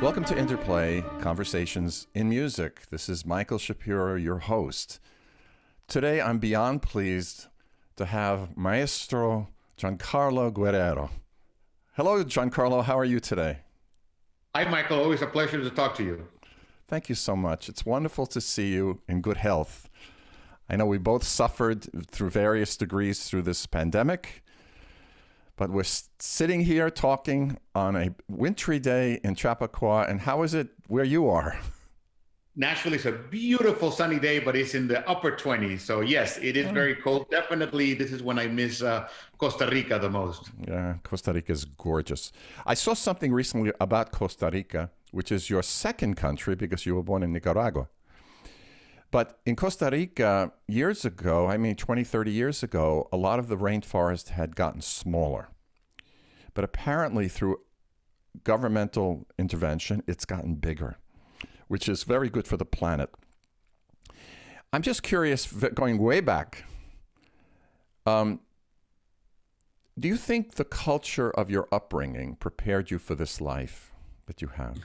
Welcome to INTERPLAY, Conversations in Music. This is Michael Shapiro, your host. Today, I'm beyond pleased to have Maestro Giancarlo Guerrero. Hello, Giancarlo. How are you today? Hi, Michael. Always a pleasure to talk to you. Thank you so much. It's wonderful to see you in good health. I know we both suffered through various degrees through this pandemic, but we're sitting here talking on a wintry day in Chappaqua. And how is it where you are? Nashville is a beautiful sunny day, but it's in the upper 20s. So yes, it is very cold. Definitely, this is when I miss Costa Rica the most. Yeah, Costa Rica is gorgeous. I saw something recently about Costa Rica, which is your second country because you were born in Nicaragua. But in Costa Rica, years ago, 20, 30 years ago, a lot of the rainforest had gotten smaller. But apparently through governmental intervention, it's gotten bigger, which is very good for the planet. I'm just curious, going way back, do you think the culture of your upbringing prepared you for this life that you have?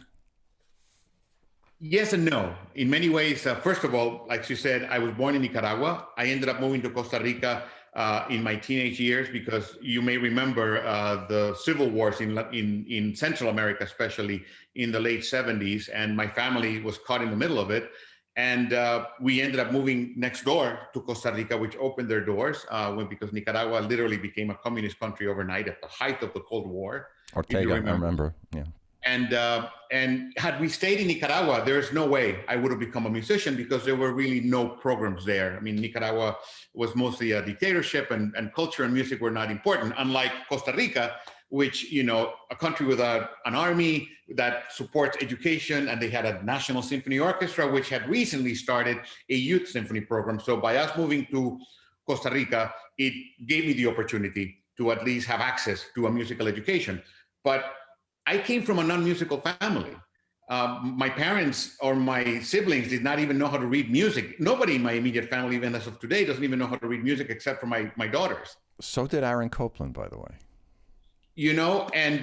Yes and no. In many ways, first of all, like you said, I was born in Nicaragua. I ended up moving to Costa Rica in my teenage years because you may remember the civil wars in Central America, especially in the late 70s. And my family was caught in the middle of it. And we ended up moving next door to Costa Rica, which opened their doors because Nicaragua literally became a communist country overnight at the height of the Cold War. Ortega, I remember. Yeah. And had we stayed in Nicaragua, there's no way I would have become a musician because there were really no programs there. I mean, Nicaragua was mostly a dictatorship and culture and music were not important, unlike Costa Rica, which, you know, a country with an army that supports education, and they had a National Symphony Orchestra, which had recently started a youth symphony program. So by us moving to Costa Rica, it gave me the opportunity to at least have access to a musical education. But I came from a non-musical family. My parents or my siblings did not even know how to read music. Nobody in my immediate family, even as of today, doesn't even know how to read music except for my daughters. So did Aaron Copland, by the way. You know, and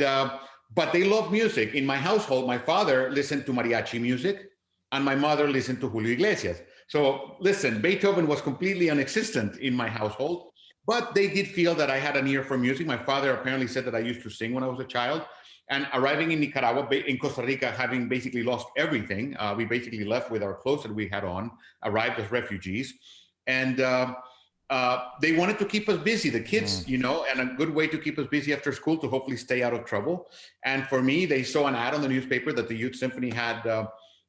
but they love music. In my household, my father listened to mariachi music and my mother listened to Julio Iglesias. So listen, Beethoven was completely non-existent in my household, but they did feel that I had an ear for music. My father apparently said that I used to sing when I was a child. And arriving in Nicaragua, in Costa Rica, having basically lost everything, we basically left with our clothes that we had on, arrived as refugees. And they wanted to keep us busy, the kids, you know, and a good way to keep us busy after school to hopefully stay out of trouble. And for me, they saw an ad on the newspaper that the Youth Symphony had,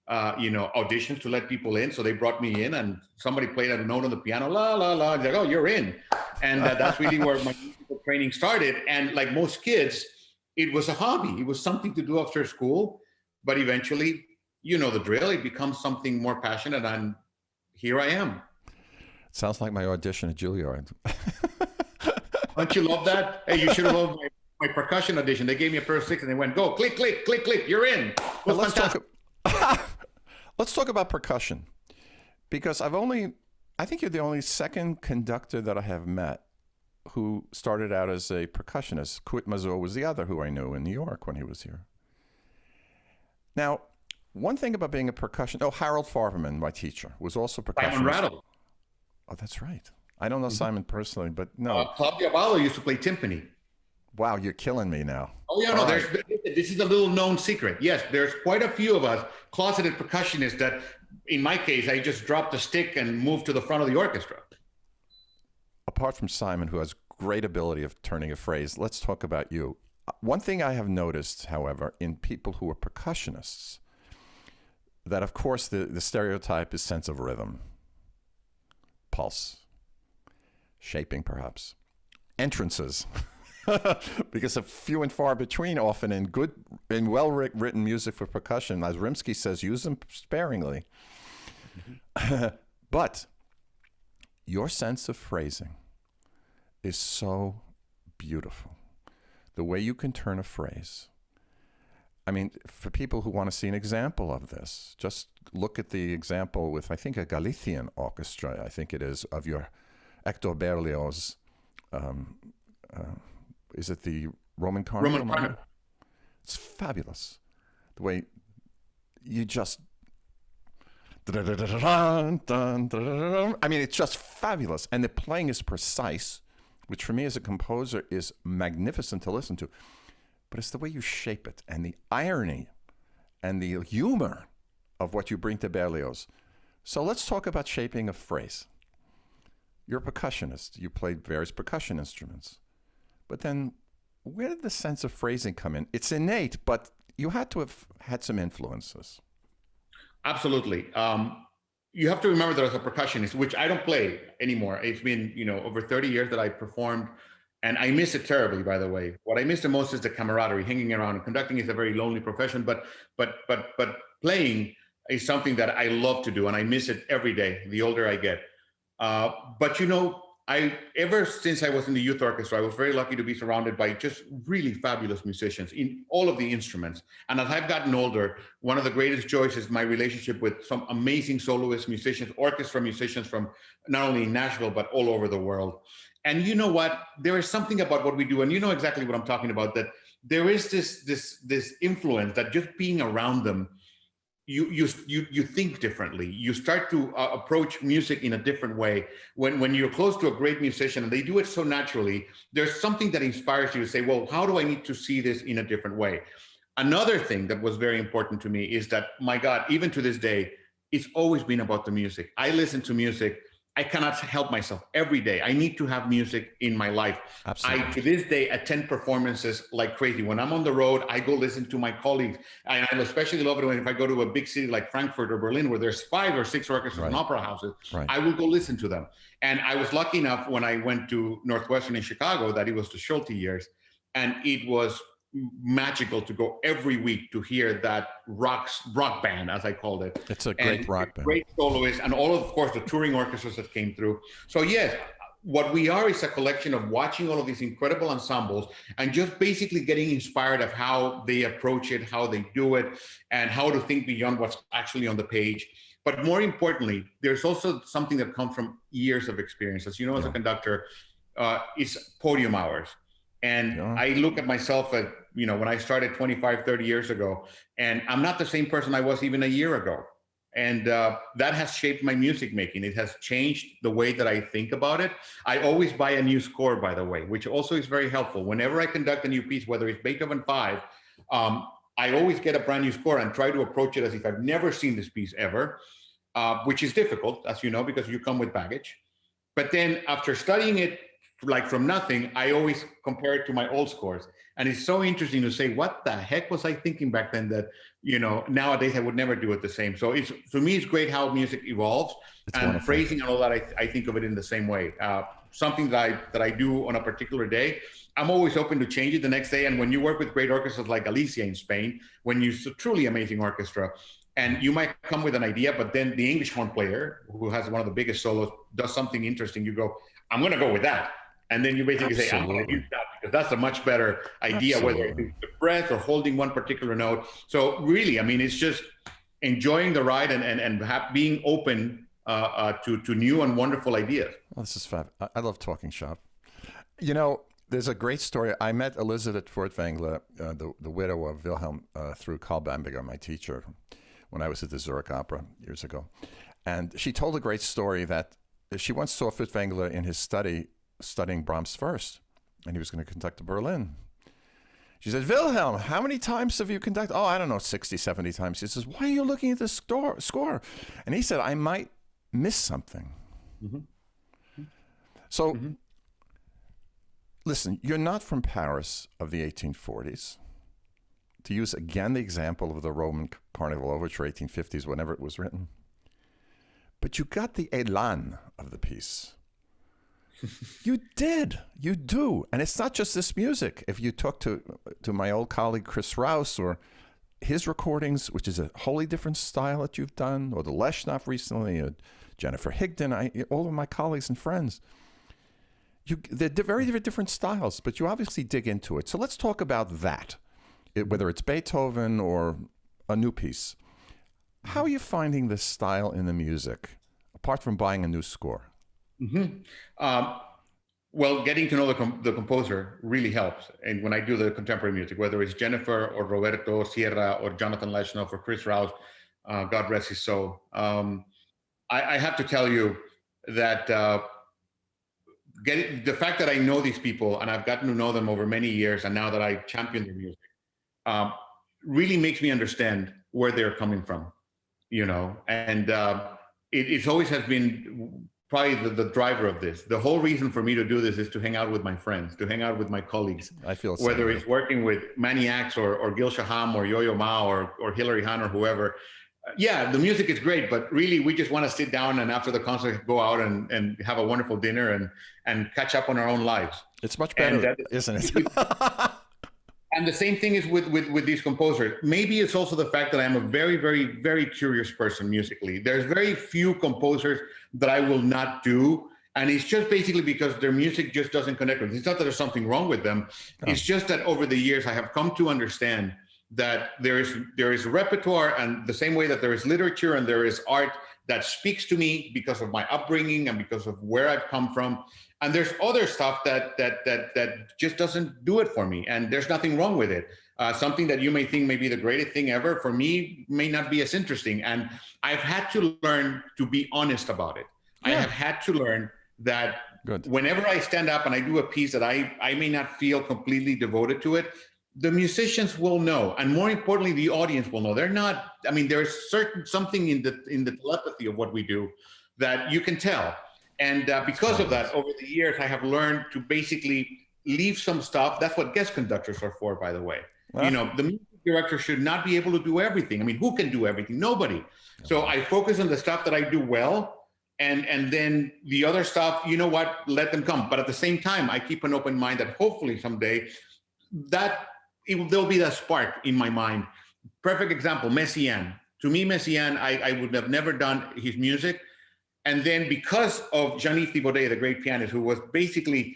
auditions to let people in. So they brought me in and somebody played a note on the piano, la, la, la. They're like, oh, you're in. And that's really where my musical training started. And like most kids, it was a hobby. It was something to do after school, but eventually, you know the drill. It becomes something more passionate, and here I am. Sounds like my audition at Juilliard. Don't you love that? Hey, you should have loved my percussion audition. They gave me a pair of sticks, and they went, go, click, click, click, click, you're in. Well, let's talk about percussion, because I think you're the only second conductor that I have met who started out as a percussionist. Kurt Mazur was the other who I knew in New York when he was here. Now, one thing about being a percussionist, Harold Farberman, my teacher, was also a percussionist. Simon Rattle. Oh, that's right. I don't know Simon personally, but no. Claudio Aballo used to play timpani. Wow, you're killing me now. Oh, yeah, no, this is a little known secret. Yes, there's quite a few of us closeted percussionists that, in my case, I just dropped a stick and moved to the front of the orchestra. Apart from Simon, who has great ability of turning a phrase, let's talk about you. One thing I have noticed, however, in people who are percussionists, that of course the stereotype is sense of rhythm, pulse, shaping perhaps, entrances, because of few and far between often in well-written music for percussion. As Rimsky says, use them sparingly. But your sense of phrasing is so beautiful. The way you can turn a phrase. I mean, for people who want to see an example of this, just look at the example with, I think, a Galician orchestra, I think it is, of your Hector Berlioz. Is it the Roman Carnival? Roman Carnival. It's fabulous. The way you just, I mean, it's just fabulous. And the playing is precise, which for me as a composer is magnificent to listen to. But it's the way you shape it and the irony and the humor of what you bring to Berlioz. So let's talk about shaping a phrase. You're a percussionist. You played various percussion instruments. But then where did the sense of phrasing come in? It's innate, but you had to have had some influences. Absolutely. You have to remember that as a percussionist, which I don't play anymore. It's been, over 30 years that I performed, and I miss it terribly, by the way. What I miss the most is the camaraderie, hanging around. And conducting is a very lonely profession, but playing is something that I love to do, and I miss it every day, the older I get. But ever since I was in the youth orchestra, I was very lucky to be surrounded by just really fabulous musicians in all of the instruments. And as I've gotten older, one of the greatest joys is my relationship with some amazing soloist musicians, orchestra musicians from not only Nashville, but all over the world. And you know what? There is something about what we do, and you know exactly what I'm talking about, that there is this influence that just being around them, you think differently. You start to approach music in a different way. When you're close to a great musician and they do it so naturally, there's something that inspires you to say, well, how do I need to see this in a different way? Another thing that was very important to me is that, my God, even to this day, it's always been about the music. I listen to music. I cannot help myself every day. I need to have music in my life. Absolutely. I, to this day, attend performances like crazy. When I'm on the road, I go listen to my colleagues. I especially love it when if I go to a big city like Frankfurt or Berlin, where there's 5 or 6 orchestras and opera houses, I will go listen to them. And I was lucky enough when I went to Northwestern in Chicago that it was the Schulte years. And it was magical to go every week to hear that rock band, as I called it. It's a great rock band. Great soloists, and all of course, the touring orchestras that came through. So yes, what we are is a collection of watching all of these incredible ensembles and just basically getting inspired of how they approach it, how they do it, and how to think beyond what's actually on the page. But more importantly, there's also something that comes from years of experience. As you know, as a conductor, it's podium hours. And I look at myself at, when I started 25, 30 years ago, and I'm not the same person I was even a year ago. And that has shaped my music making. It has changed the way that I think about it. I always buy a new score, by the way, which also is very helpful. Whenever I conduct a new piece, whether it's Beethoven 5, I always get a brand new score and try to approach it as if I've never seen this piece ever, which is difficult, as you know, because you come with baggage. But then after studying it, like from nothing, I always compare it to my old scores. And it's so interesting to say, what the heck was I thinking back then that, nowadays I would never do it the same. So to me, it's great how music evolves. It's and wonderful. Phrasing and all that, I think of it in the same way. Something that I do on a particular day, I'm always open to change it the next day. And when you work with great orchestras like Galicia in Spain, when you're a truly amazing orchestra, and you might come with an idea, but then the English horn player, who has one of the biggest solos, does something interesting, you go, I'm going to go with that. And then you basically say, I'm going to use that because that's a much better idea, whether it's the breath or holding one particular note. So really, I mean, it's just enjoying the ride and being open to new and wonderful ideas. Well, this is fab. I love talking shop. There's a great story. I met Elisabeth Furtwängler, the widow of Wilhelm, through Karl Bamberger, my teacher, when I was at the Zurich Opera years ago. And she told a great story that she once saw Furtwängler in his studying Brahms first, and he was going to conduct to Berlin. She said, Wilhelm, how many times have you conducted? Oh, I don't know, 60, 70 times. She says, why are you looking at the score? And he said, I might miss something. Mm-hmm. So, listen, you're not from Paris of the 1840s. To use again the example of the Roman Carnival Overture, 1850s, whenever it was written. But you got the elan of the piece. You do. And it's not just this music. If you talk to my old colleague Chris Rouse or his recordings, which is a wholly different style that you've done, or the Leshnov recently, or Jennifer Higdon, all of my colleagues and friends, they're very different styles, but you obviously dig into it. So let's talk about that, whether it's Beethoven or a new piece. How are you finding this style in the music, apart from buying a new score? Mm-hmm. Well, getting to know the composer really helps. And when I do the contemporary music, whether it's Jennifer or Roberto Sierra or Jonathan Leshnoff or Chris Rouse, God rest his soul. I have to tell you that the fact that I know these people and I've gotten to know them over many years, and now that I champion their music, really makes me understand where they're coming from, and it always has been probably the driver of this. The whole reason for me to do this is to hang out with my friends, to hang out with my colleagues. I feel whether it's working with Manny Axe or Gil Shaham or Yo-Yo Ma or Hilary Hahn or whoever. Yeah, the music is great, but really we just want to sit down and after the concert go out and have a wonderful dinner and catch up on our own lives. It's much better, isn't it? And the same thing is with these composers. Maybe it's also the fact that I'm a very, very, very curious person musically. There's very few composers that I will not do. And it's just basically because their music just doesn't connect with me. It's not that there's something wrong with them. Oh. It's just that over the years, I have come to understand that there is repertoire, and the same way that there is literature and there is art that speaks to me because of my upbringing and because of where I've come from. And there's other stuff that just doesn't do it for me, and there's nothing wrong with it. Something that you may think may be the greatest thing ever, for me, may not be as interesting. And I've had to learn to be honest about it. Yeah. I have had to learn that whenever I stand up and I do a piece that I may not feel completely devoted to it, the musicians will know, and more importantly, the audience will know. They're not. I mean, there's something in the telepathy of what we do that you can tell. And because of that, over the years, I have learned to basically leave some stuff. That's what guest conductors are for, by the way. Well, the music director should not be able to do everything. I mean, who can do everything? Nobody. So I focus on the stuff that I do well, and then the other stuff, let them come. But at the same time, I keep an open mind that hopefully someday there'll be that spark in my mind. Perfect example, Messiaen. To me, Messiaen, I would have never done his music. And then because of Jean-Yves Thibaudet, the great pianist, who was basically,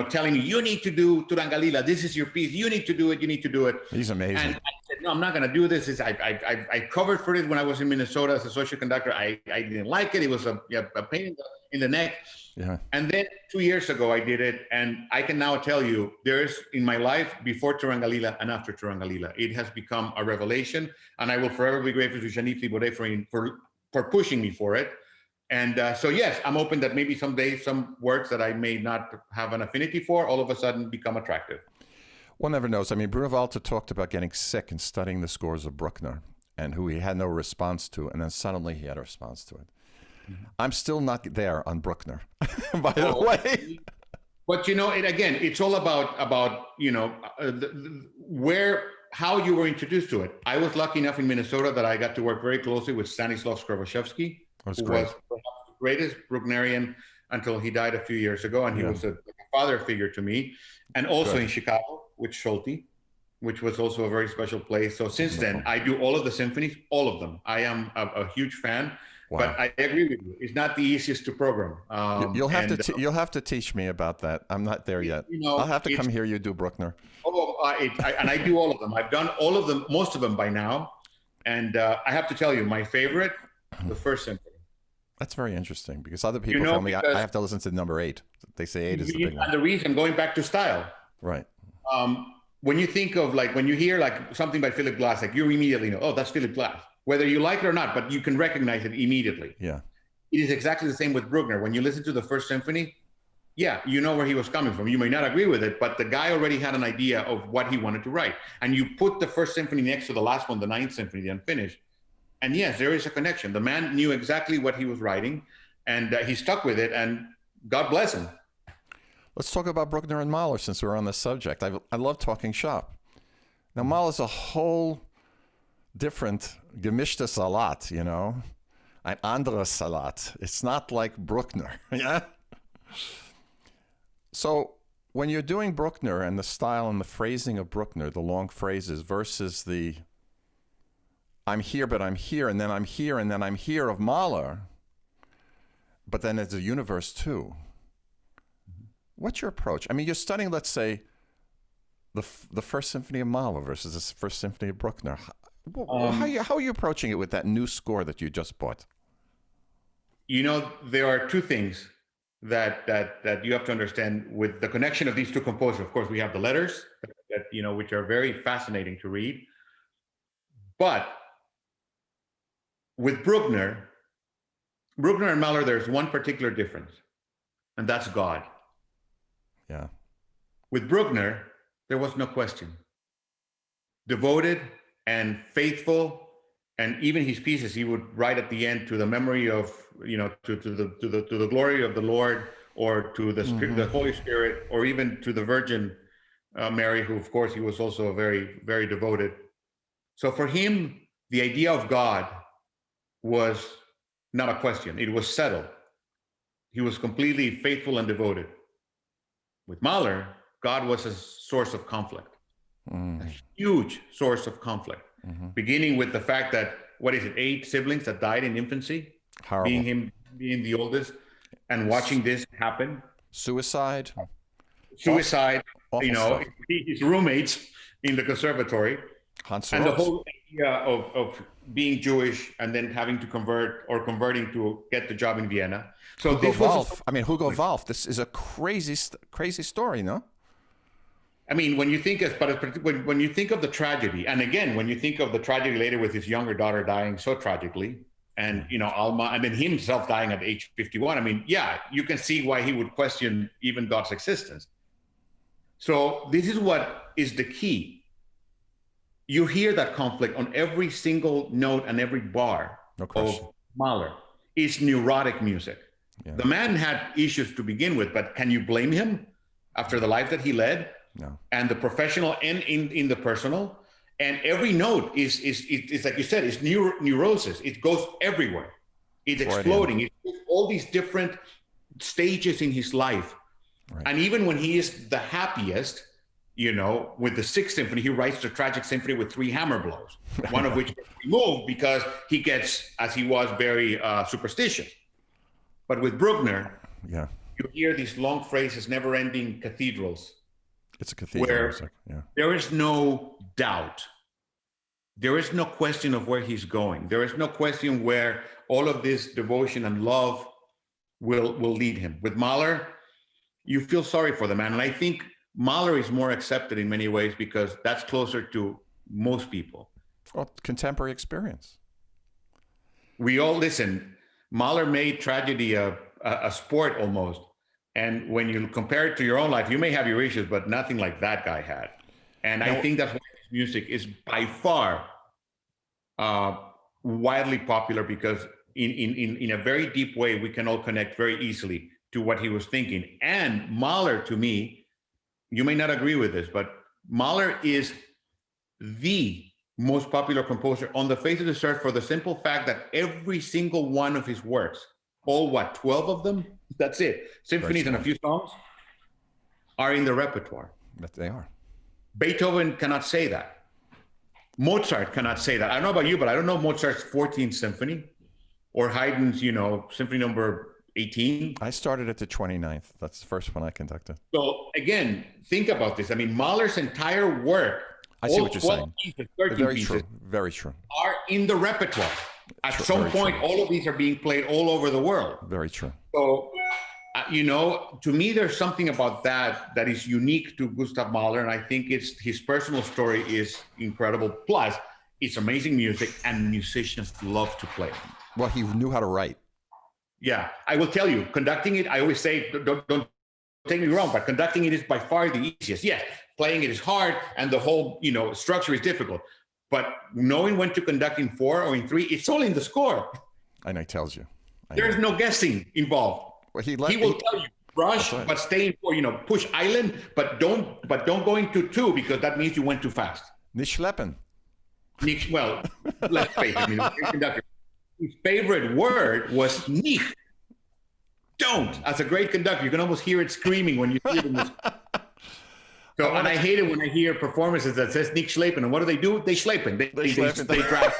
telling me, you need to do Turangalila. This is your piece. You need to do it. You need to do it. He's amazing. And I said, no, I'm not going to do this. I covered for it when I was in Minnesota as a social conductor. I didn't like it. It was a pain in the neck. Yeah. And then 2 years ago, I did it. And I can now tell you, there's in my life before Turangalila and after Turangalila, it has become a revelation. And I will forever be grateful to Jean-Yves Thibaudet for pushing me for it. And so, yes, I'm open that maybe someday some works that I may not have an affinity for all of a sudden become attractive. One never knows. I mean, Bruno Walter talked about getting sick and studying the scores of Bruckner, and who he had no response to, and then suddenly he had a response to it. Mm-hmm. I'm still not there on Bruckner, by the way. But, it's all about how you were introduced to it. I was lucky enough in Minnesota that I got to work very closely with Stanislaw Skroboszewski, who was perhaps the greatest Brucknerian until he died a few years ago. And he was a father figure to me. And also in Chicago with Scholti, which was also a very special place. So since then, I do all of the symphonies, all of them. I am a huge fan. Wow. But I agree with you. It's not the easiest to program. You'll have to teach me about that. I'm not there yet. I'll have to come hear you do Bruckner. And I do all of them. I've done all of them, most of them by now. And I have to tell you, my favorite, the first symphony. That's very interesting, because other people tell me I have to listen to number 8. They say 8 is the big one. And the reason, going back to style. Right. When you think of when you hear something by Philip Glass, you immediately know, oh, that's Philip Glass, whether you like it or not, but you can recognize it immediately. Yeah. It is exactly the same with Bruckner. When you listen to the first symphony, you know where he was coming from. You may not agree with it, but the guy already had an idea of what he wanted to write. And you put the first symphony next to the last one, the 9th symphony, the unfinished. And yes, there is a connection. The man knew exactly what he was writing, and he stuck with it, and God bless him. Let's talk about Bruckner and Mahler, since we're on this subject. I love talking shop. Now, Mahler's a whole different gemischte Salat, ein anderer Salat. It's not like Bruckner, yeah? So when you're doing Bruckner and the style and the phrasing of Bruckner, the long phrases versus the I'm here, but I'm here, and then I'm here, and then I'm here of Mahler, but then it's a universe too. What's your approach? I mean, you're studying, let's say, the first symphony of Mahler versus the first symphony of Bruckner. How are you approaching it with that new score that you just bought? There are two things that you have to understand with the connection of these two composers. Of course, we have the letters that which are very fascinating to read. But with Bruckner and Mahler, there's one particular difference, and that's God. Yeah. With Bruckner, there was no question. Devoted and faithful, and even his pieces he would write at the end to the memory of, to the glory of the Lord, or to the Spirit, the Holy Spirit, or even to the Virgin Mary, who of course he was also very, very devoted. So for him, the idea of God was not a question. It was settled. He was completely faithful and devoted. With Mahler, God was a source of conflict, a huge source of conflict, beginning with the fact that, 8 siblings that died in infancy, Horrible. being the oldest, and watching this happen. Suicide, awful stuff. His roommates in the conservatory, and the whole idea of being Jewish and then having to converting to get the job in Vienna. So Hugo Wolf. This is a crazy story, no? I mean, when you think of the tragedy, and again, when you think of the tragedy later with his younger daughter dying so tragically, and Alma, and then himself dying at age 51. I mean, yeah, you can see why he would question even God's existence. So this is what is the key. You hear that conflict on every single note and every bar of Mahler. It's neurotic music. Yeah. The man had issues to begin with, but can you blame him after the life that he led? No. And the professional and in the personal. And every note is like you said, it's neurosis. It goes everywhere. It's exploding. It's all these different stages in his life. Right. And even when he is the happiest, with the Sixth Symphony, he writes the Tragic Symphony with 3 hammer blows, one of which gets removed because he gets, as he was, very superstitious. But with Bruckner, you hear these long phrases, never-ending cathedrals. It's a cathedral where music. Yeah. There is no doubt. There is no question of where he's going. There is no question where all of this devotion and love will lead him. With Mahler, you feel sorry for the man. And I think Mahler is more accepted in many ways because that's closer to most people. Well, contemporary experience. We all listen. Mahler made tragedy a sport almost. And when you compare it to your own life, you may have your issues, but nothing like that guy had. And I think that's why his music is by far widely popular, because in a very deep way, we can all connect very easily to what he was thinking. And Mahler, to me, you may not agree with this, but Mahler is the most popular composer on the face of the earth for the simple fact that every single one of his works, all 12 of them, that's it, symphonies and a few songs, are in the repertoire. But they are. Beethoven cannot say that. Mozart cannot say that. I don't know about you, but I don't know Mozart's 14th symphony or Haydn's, symphony number 18. I started at the 29th. That's the first one I conducted. So again, think about this. I mean, Mahler's entire work, I see what you're saying. Pieces, 13 very pieces, true. Very true. Are in the repertoire. At some point, all of these are being played all over the world. Very true. So, to me, there's something about that is unique to Gustav Mahler, and I think it's his personal story is incredible. Plus, it's amazing music, and musicians love to play. Well, he knew how to write. Yeah, I will tell you, conducting it, I always say, don't take me wrong, but conducting it is by far the easiest. Yes, playing it is hard, and the whole, structure is difficult. But knowing when to conduct in 4 or in 3, it's all in the score. And he tells you. There's no guessing involved. Well, he will tell you, rush, but stay in 4, push island, but don't go into 2 because that means you went too fast. Nicht schleppen. Well, let's face it, his favorite word was nicht. Don't. As a great conductor, you can almost hear it screaming when you see it in this. So, and I hate it when I hear performances that says nicht schleppen. And what do? They schleppen. They drag.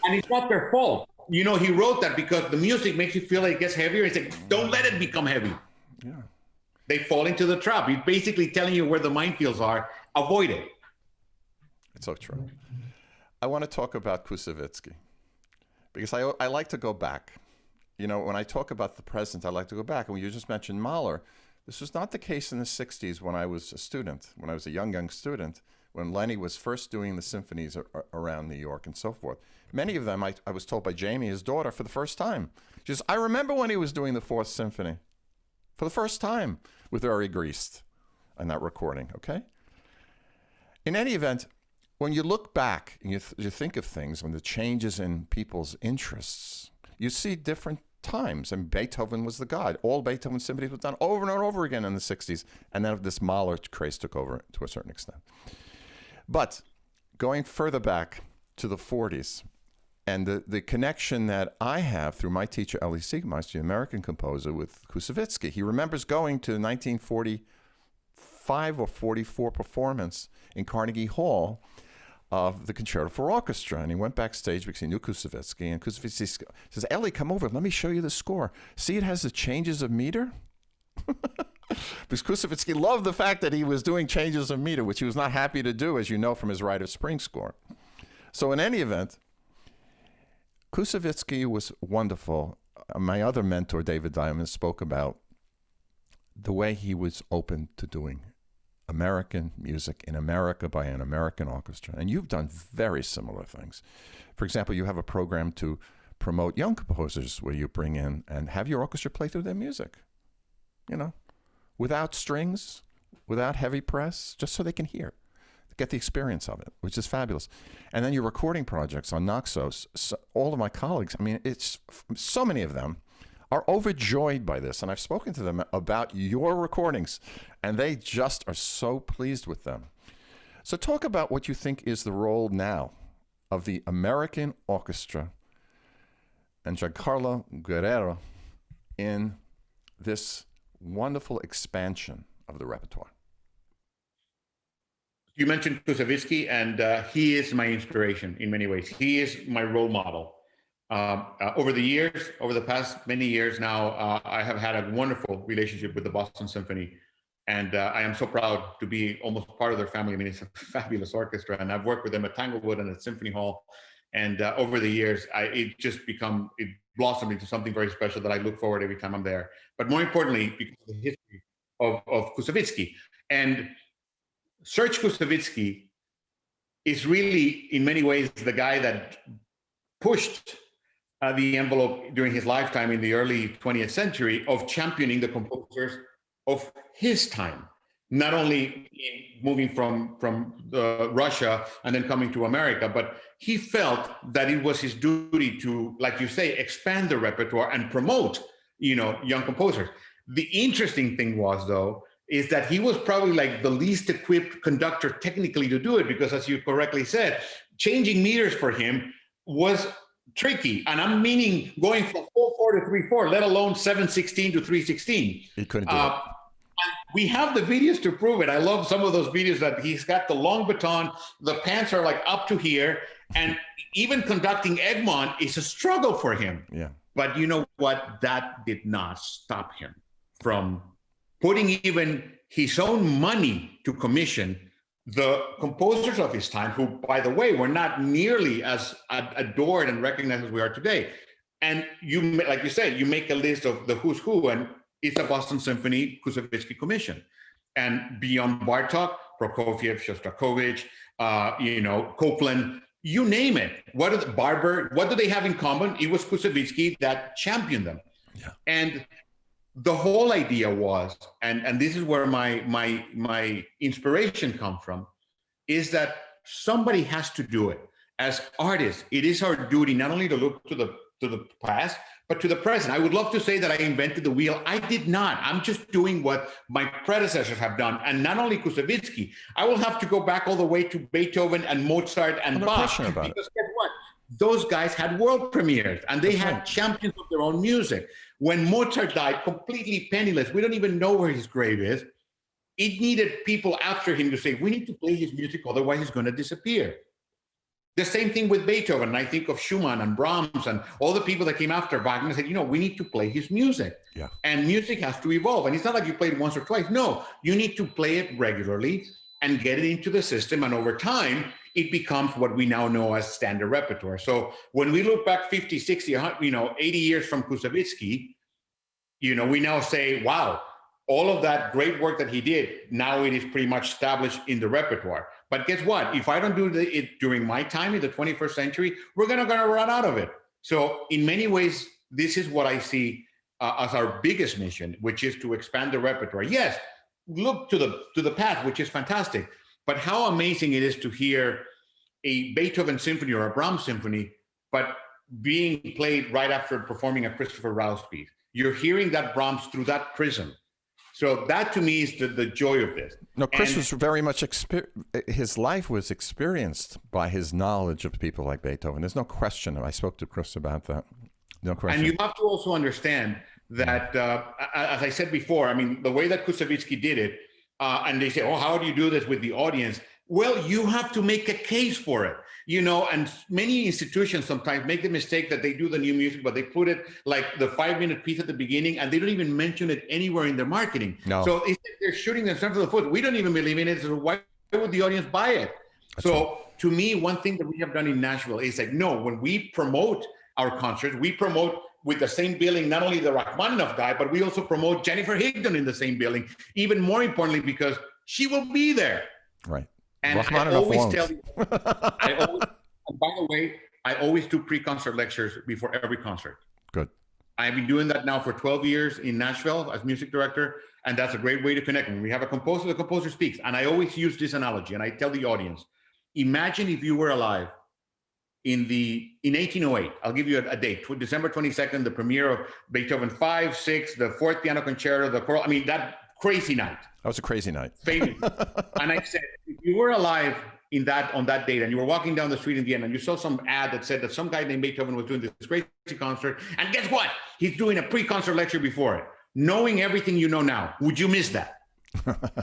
And it's not their fault. He wrote that because the music makes you feel like it gets heavier. He said, don't let it become heavy. Yeah. They fall into the trap. He's basically telling you where the minefields are. Avoid it. It's so true. I want to talk about Koussevitzky because I like to go back. you know, when I talk about the present, I like to go back. And when you just mentioned Mahler, this was not the case in the 60s when I was a student, when I was a young student, when Lenny was first doing the symphonies around New York and so forth. Many of them, I was told by Jamie, his daughter, for the first time. She says, I remember when he was doing the Fourth Symphony for the first time with Uri Griest on that recording, okay? In any event, when you look back and you think of things, when the changes in people's interests, you see different times. And Beethoven was the god. All Beethoven symphonies were done over and over again in the 60s. And then this Mahler craze took over to a certain extent. But going further back to the 40s, and the connection that I have through my teacher, Elie Siegmeister, the American composer, with Koussevitzky, he remembers going to the 1945 or 44 performance in Carnegie Hall of the Concerto for Orchestra. And he went backstage because he knew Koussevitzky. And Koussevitzky says, Elie, come over. Let me show you the score. See, it has the changes of meter? Because Koussevitzky loved the fact that he was doing changes of meter, which he was not happy to do, as you know from his Rite of Spring score. So in any event, Koussevitzky was wonderful. My other mentor, David Diamond, spoke about the way he was open to doing American music in America by an American orchestra. And you've done very similar things. For example, you have a program to promote young composers where you bring in and have your orchestra play through their music, you know, without strings, without heavy press, just so they can hear, get the experience of it, which is fabulous. And then your recording projects on Naxos, so all of my colleagues, I mean, it's so many of them are overjoyed by this. And I've spoken to them about your recordings, and they just are so pleased with them. So talk about what you think is the role now of the American orchestra and Giancarlo Guerrero in this wonderful expansion of the repertoire. You mentioned Koussevitzky, and he is my inspiration in many ways. He is my role model. Over the past many years now, I have had a wonderful relationship with the Boston Symphony, and I am so proud to be almost part of their family. I mean, it's a fabulous orchestra, and I've worked with them at Tanglewood and at Symphony Hall. And over the years, it blossomed into something very special that I look forward every time I'm there. But more importantly, because of the history of Koussevitzky. And Serge Koussevitzky is really, in many ways, the guy that pushed the envelope during his lifetime in the early 20th century of championing the composers of his time, not only moving from Russia and then coming to America, but he felt that it was his duty to, like you say, expand the repertoire and promote, young composers. The interesting thing was, though, is that he was probably like the least equipped conductor technically to do it, because as you correctly said, changing meters for him was tricky. And I'm meaning going from 4/4 to 3/4, let alone 7/16 to 3/16. He couldn't do it. We have the videos to prove it. I love some of those videos that he's got the long baton, the pants are like up to here, and even conducting Egmont is a struggle for him. Yeah. But you know what? That did not stop him from putting even his own money to commission the composers of his time, who, by the way, were not nearly as adored and recognized as we are today. And you, like you said, you make a list of the who's who, and it's a Boston Symphony Koussevitzky commission. And beyond Bartók, Prokofiev, Shostakovich, Copland, you name it. Barber, what do they have in common? It was Koussevitzky that championed them. Yeah. And the whole idea was, and this is where my inspiration comes from, is that somebody has to do it. As artists, it is our duty not only to look to the past, but to the present. I would love to say that I invented the wheel. I did not. I'm just doing what my predecessors have done. And not only Koussevitzky, I will have to go back all the way to Beethoven and Mozart and Bach. Because guess what? Those guys had world premieres, and they had champions of their own music. When Mozart died completely penniless, we don't even know where his grave is. It needed people after him to say, we need to play his music, otherwise he's going to disappear. The same thing with Beethoven. And I think of Schumann and Brahms and all the people that came after Wagner said, we need to play his music. Yeah. And music has to evolve. And it's not like you played it once or twice. No, you need to play it regularly and get it into the system. And over time, it becomes what we now know as standard repertoire. So when we look back 50, 60, 80 years from Koussevitzky, we now say, wow, all of that great work that he did, now it is pretty much established in the repertoire. But guess what? If I don't do it during my time in the 21st century, we're gonna run out of it. So in many ways, this is what I see as our biggest mission, which is to expand the repertoire. Yes, look to the past, which is fantastic. But how amazing it is to hear a Beethoven symphony or a Brahms symphony, but being played right after performing a Christopher Rouse piece. You're hearing that Brahms through that prism. So that to me is the joy of this. No, Chris was very much, his life was experienced by his knowledge of people like Beethoven. There's no question. I spoke to Chris about that. No question. And you have to also understand that, as I said before, I mean, the way that Koussevitzky did it, and they say, oh, how do you do this with the audience? Well, you have to make a case for it, and many institutions sometimes make the mistake that they do the new music, but they put it like the 5-minute piece at the beginning, and they don't even mention it anywhere in their marketing. No. So they're shooting themselves in the foot. We don't even believe in it, so why would the audience buy it? That's so right. To me, one thing that we have done in Nashville is like, no, when we promote our concerts, we promote with the same billing, not only the Rachmaninoff guy, but we also promote Jennifer Higdon in the same billing, even more importantly, because she will be there. Right. And I always tell you, and by the way, I always do pre-concert lectures before every concert. Good. I've been doing that now for 12 years in Nashville as music director, and that's a great way to connect. When we have a composer, the composer speaks. And I always use this analogy, and I tell the audience, imagine if you were alive in 1808, I'll give you a date, December 22nd, the premiere of Beethoven 5, 6, the 4th Piano Concerto, the choral, that crazy night. That was a crazy night. Famous. And I said, if you were alive on that date and you were walking down the street in Vienna and you saw some ad that said that some guy named Beethoven was doing this crazy concert, and guess what? He's doing a pre-concert lecture before it. Knowing everything you know now, would you miss that?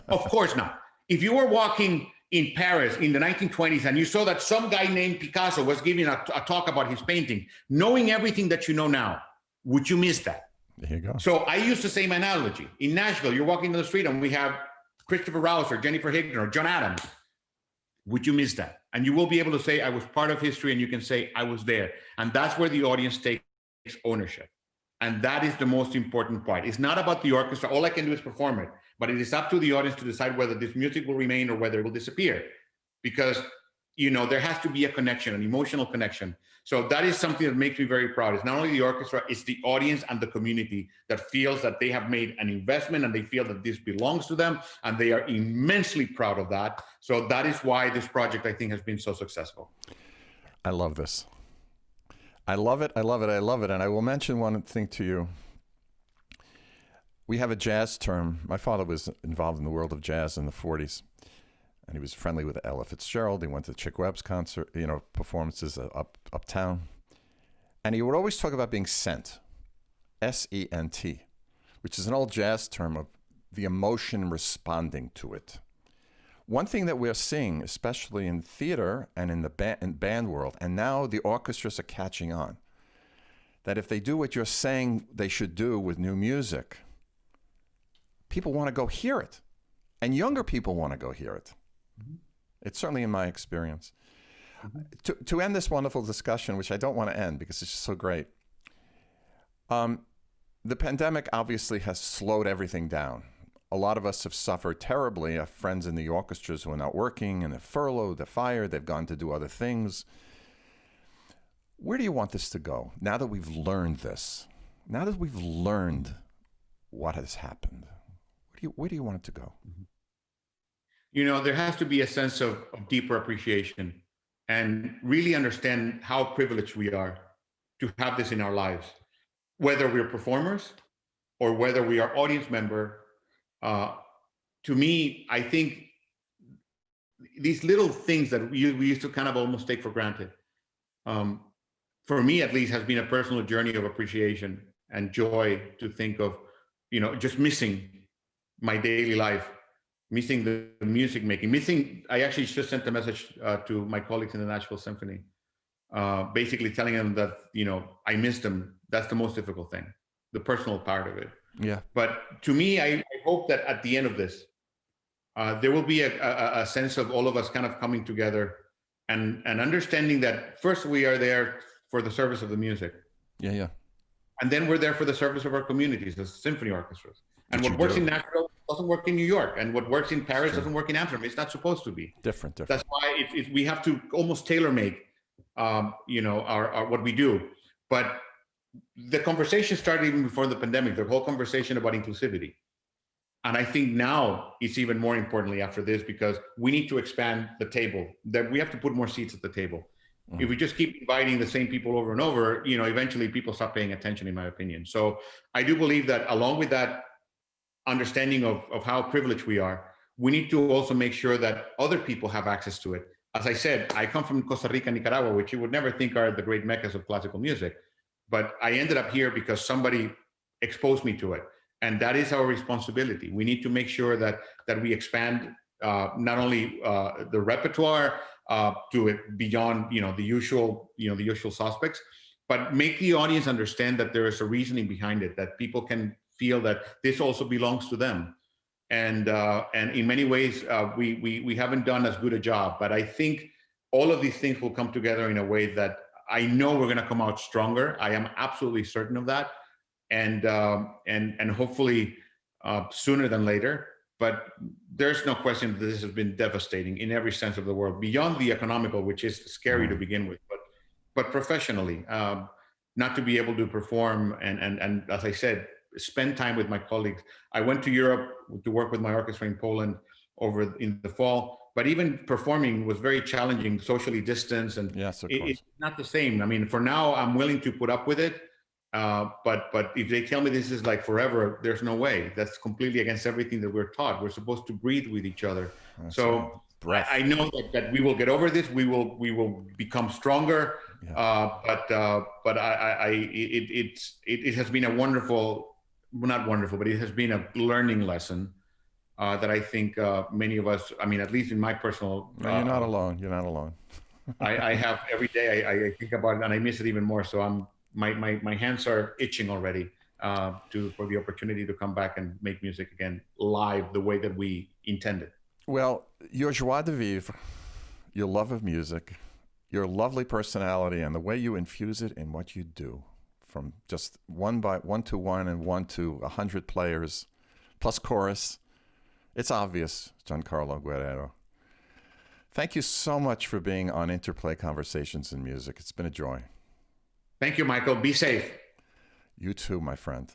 Of course not. If you were walking in Paris in the 1920s and you saw that some guy named Picasso was giving a talk about his painting, knowing everything that you know now, would you miss that? There you go. So I use the same analogy. In Nashville, you're walking down the street and we have Christopher Rouse or Jennifer Higdon or John Adams. Would you miss that? And you will be able to say, I was part of history, and you can say, I was there. And that's where the audience takes ownership. And that is the most important part. It's not about the orchestra. All I can do is perform it. But it is up to the audience to decide whether this music will remain or whether it will disappear. Because, there has to be a connection, an emotional connection. So that is something that makes me very proud. It's not only the orchestra, it's the audience and the community that feels that they have made an investment and they feel that this belongs to them, and they are immensely proud of that. So that is why this project, I think, has been so successful. I love this. I love it. I love it. I love it. And I will mention one thing to you. We have a jazz term. My father was involved in the world of jazz in the 40s. And he was friendly with Ella Fitzgerald. He went to Chick Webb's concert, performances uptown. And he would always talk about being sent, S-E-N-T, which is an old jazz term of the emotion responding to it. One thing that we're seeing, especially in theater and in the band world, and now the orchestras are catching on, that if they do what you're saying they should do with new music, people want to go hear it. And younger people want to go hear it. Mm-hmm. It's certainly in my experience. Mm-hmm. To end this wonderful discussion, which I don't want to end because it's just so great, the pandemic obviously has slowed everything down. A lot of us have suffered terribly. I have friends in the orchestras who are not working, and they're furloughed, they're fired, they've gone to do other things. Where do you want this to go now that we've learned this? Now that we've learned what has happened, where do you want it to go? Mm-hmm. There has to be a sense of deeper appreciation and really understand how privileged we are to have this in our lives, whether we're performers or whether we are audience member. To me, I think these little things that we used to kind of almost take for granted, for me at least, has been a personal journey of appreciation and joy to think of, just missing my daily life, missing the music making, I actually just sent a message to my colleagues in the Nashville Symphony, basically telling them that, I miss them. That's the most difficult thing, the personal part of it. Yeah. But to me, I hope that at the end of this, there will be a sense of all of us kind of coming together and understanding that first we are there for the service of the music. Yeah. And then we're there for the service of our communities, the symphony orchestras. And what works in Nashville doesn't work in New York. And what works in Paris doesn't work in Amsterdam. It's not supposed to be. Different. That's why we have to almost tailor-make, our what we do. But the conversation started even before the pandemic, the whole conversation about inclusivity. And I think now it's even more importantly after this, because we need to expand the table, that we have to put more seats at the table. If we just keep inviting the same people over and over, eventually people stop paying attention, in my opinion. So I do believe that along with that understanding of how privileged we are, we need to also make sure that other people have access to it. As I said, I come from Costa Rica, Nicaragua, which you would never think are the great meccas of classical music. But I ended up here because somebody exposed me to it. And that is our responsibility. We need to make sure that we expand not only the repertoire to it beyond the usual suspects, but make the audience understand that there is a reasoning behind it, that people can feel that this also belongs to them. And in many ways we haven't done as good a job. But I think all of these things will come together in a way that I know we're going to come out stronger. I am absolutely certain of that. And hopefully sooner than later. But there's no question that this has been devastating in every sense of the word, beyond the economical, which is scary to begin with, but professionally, not to be able to perform and as I said, spend time with my colleagues. I went to Europe to work with my orchestra in Poland over in the fall, but even performing was very challenging, socially distanced, and yes, it's not the same. I mean, for now, I'm willing to put up with it. But if they tell me this is like forever, there's no way. That's completely against everything that we're taught. We're supposed to breathe with each other. So I know that we will get over this. We will become stronger. Yeah. It has been a wonderful, well, not wonderful, but it has been a learning lesson that I think many of us, I mean, at least in my personal. No, you're not alone. You're not alone. I have every day. I think about it and I miss it even more. So my hands are itching already for the opportunity to come back and make music again live the way that we intended. Well, your joie de vivre, your love of music, your lovely personality, and the way you infuse it in what you do, from just one to one and 1 to 100 players, plus chorus, it's obvious, Giancarlo Guerrero. Thank you so much for being on Interplay Conversations in Music. It's been a joy. Thank you, Michael. Be safe. You too, my friend.